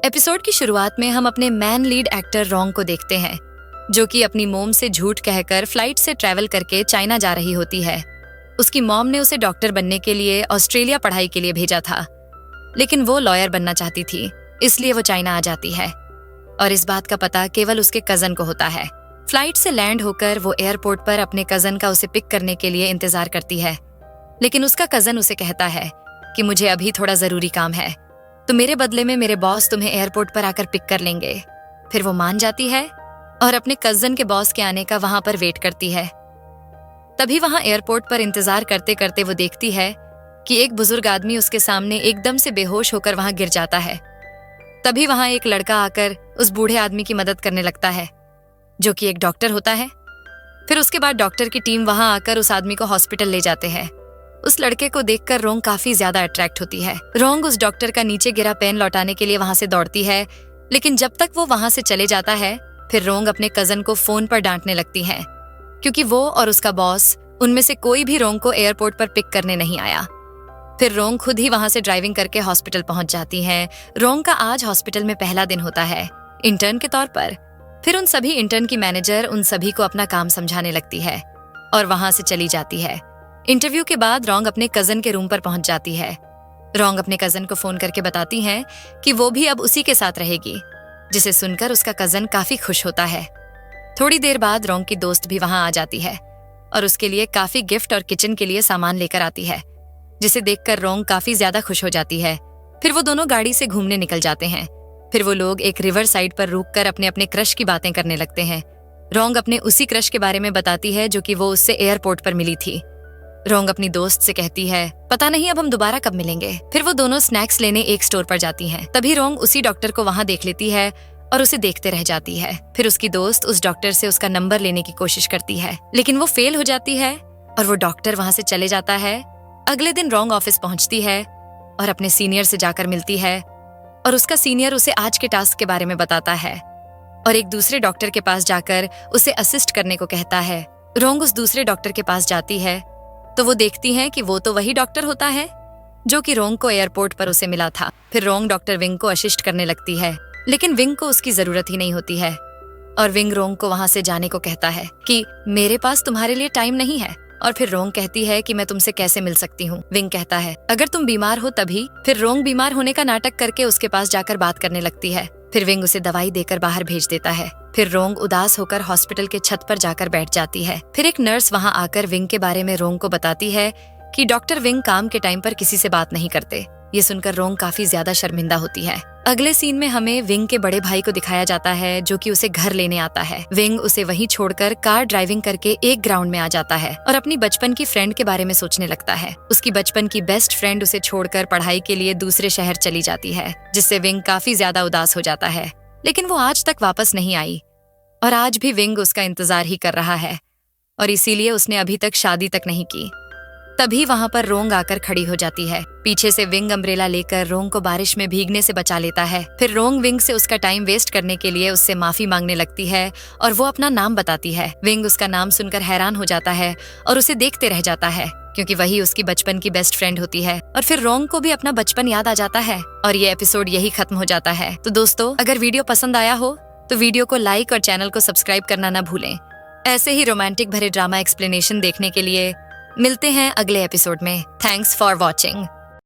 Episode की शुरुआत में हम अपने मैन लीड एक्टर रोंग को देखते हैं, जो कि अपनी मोम से झूठ कहकर फ्लाइट से ट्रैवल करके चाइना जा रही होती है। उसकी मॉम ने उसे डॉक्टर बनने के लिए ऑस्ट्रेलिया पढ़ाई के लिए भेजा था, लेकिन वो लॉयर बनना चाहती थी, इसलिए वो चाइना आ जाती है। और इस बात का पता केवल उसके कजन को होता है। फ्लाइट से लैंड होकर वो एयरपोर्ट पर अपने कजन का उसे पिक करने के लिए इंतजार करती है, लेकिन उसका कजन उसे कहता है कि मुझे अभी थोड़ा जरूरी काम है, तो मेरे बदले में मेरे बॉस तुम्हें एयरपोर्ट पर आकर पिक कर लेंगे। फिर वो मान जाती है और अपने कजन के बॉस के आने का वहां पर वेट करती है। तभी वहां एयरपोर्ट पर इंतजार करते करते वो देखती है कि एक बुजुर्ग आदमी उसके सामने एकदम से बेहोश होकर वहां गिर जाता है। तभी वहां एक लड़का आकर उस बूढ़े आदमी की मदद करने लगता है, जो कि एक डॉक्टर होता है। फिर उसके बाद डॉक्टर की टीम वहां आकर उस आदमी को हॉस्पिटल ले जाते हैं। उस लड़के को देखकर रोंग काफी ज्यादा अट्रैक्ट होती है। रोंग उस डॉक्टर का नीचे गिरा पेन लौटाने के लिए वहां से दौड़ती है, लेकिन जब तक वो वहां से चले जाता है, फिर रोंग अपने कजन को फोन पर डांटने लगती है, क्योंकि वो और उसका बॉस उनमें से कोई भी रोंग को एयरपोर्ट पर पिक करने नहीं आया। फिर रोंग खुद ही वहां से ड्राइविंग करके हॉस्पिटल पहुंच जाती है। रोंग का आज हॉस्पिटल में पहला दिन होता है, इंटर्न के तौर पर। फिर उन सभी इंटर्न की मैनेजर उन सभी को अपना काम समझाने लगती है और वहां से चली जाती है। इंटरव्यू के बाद रोंग अपने कजन के रूम पर पहुंच जाती है। रोंग अपने कजन को फोन करके बताती है कि वो भी अब उसी के साथ रहेगी, जिसे सुनकर उसका कजन काफी खुश होता है। थोड़ी देर बाद रोंग की दोस्त भी वहां आ जाती है और उसके लिए काफी गिफ्ट और किचन के लिए सामान लेकर आती है, जिसे देखकर रोंग काफी ज्यादा खुश हो जाती है। फिर वो दोनों गाड़ी से घूमने निकल जाते हैं। फिर वो लोग एक रिवर साइड पर रुककर अपने अपने क्रश की बातें करने लगते हैं। रोंग अपने उसी क्रश के बारे में बताती है जो कि वो उससे एयरपोर्ट पर मिली थी। रोंग अपनी दोस्त से कहती है, पता नहीं अब हम दोबारा कब मिलेंगे। फिर वो दोनों स्नैक्स लेने एक स्टोर पर जाती हैं। तभी रोंग उसी डॉक्टर को वहां देख लेती है और उसे देखते रह जाती है। फिर उसकी दोस्त उस डॉक्टर से उसका नंबर लेने की कोशिश करती है, लेकिन वो फेल हो जाती है और वो डॉक्टर वहां से चले जाता है। अगले दिन रोंग ऑफिस पहुंचती है और अपने सीनियर से जाकर मिलती है और उसका सीनियर उसे आज के टास्क के बारे में बताता है और एक दूसरे डॉक्टर के पास जाकर उसे असिस्ट करने को कहता है। रोंग उस दूसरे डॉक्टर के पास जाती है तो वो देखती है कि वो तो वही डॉक्टर होता है जो कि रोंग को एयरपोर्ट पर उसे मिला था। फिर रोंग डॉक्टर विंग को असिस्ट करने लगती है, लेकिन विंग को उसकी जरूरत ही नहीं होती है और विंग रोंग को वहां से जाने को कहता है कि मेरे पास तुम्हारे लिए टाइम नहीं है। और फिर रोंग कहती है कि मैं तुमसे कैसे मिल सकती हूँ। विंग कहता है अगर तुम बीमार हो तभी। फिर रोंग बीमार होने का नाटक करके उसके पास जाकर बात करने लगती है। फिर विंग उसे दवाई देकर बाहर भेज देता है। फिर रोंग उदास होकर हॉस्पिटल के छत पर जाकर बैठ जाती है। फिर एक नर्स वहां आकर विंग के बारे में रोंग को बताती है कि डॉक्टर विंग काम के टाइम पर किसी से बात नहीं करते। ये सुनकर रोंग काफी ज्यादा शर्मिंदा होती है। अगले सीन में हमें विंग के बड़े भाई को दिखाया जाता है, जो कि उसे घर लेने आता है। विंग उसे वहीं छोड़कर कार ड्राइविंग करके एक ग्राउंड में आ जाता है और अपनी बचपन की फ्रेंड के बारे में सोचने लगता है। उसकी बचपन की बेस्ट फ्रेंड उसे छोड़कर पढ़ाई के लिए दूसरे शहर चली जाती है, जिससे विंग काफी ज्यादा उदास हो जाता है। लेकिन वो आज तक वापस नहीं आई और आज भी विंग उसका इंतजार ही कर रहा है और इसीलिए उसने अभी तक शादी तक नहीं की। तभी वहां पर रोंग आकर खड़ी हो जाती है। पीछे से विंग अम्ब्रेला लेकर रोंग को बारिश में भीगने से बचा लेता है। फिर रोंग विंग से उसका टाइम वेस्ट करने के लिए उससे माफी मांगने लगती है और वो अपना नाम बताती है। विंग उसका नाम सुनकर हैरान हो जाता है और उसे देखते रह जाता है, क्योंकि वही उसकी बचपन की बेस्ट फ्रेंड होती है। और फिर रोंग को भी अपना बचपन याद आ जाता है और ये एपिसोड यही खत्म हो जाता है। तो दोस्तों, अगर वीडियो पसंद आया हो तो वीडियो को लाइक और चैनल को सब्सक्राइब करना ना भूलें। ऐसे ही रोमांटिक भरे ड्रामा एक्सप्लेनेशन देखने के लिए मिलते हैं अगले एपिसोड में। Thanks for watching.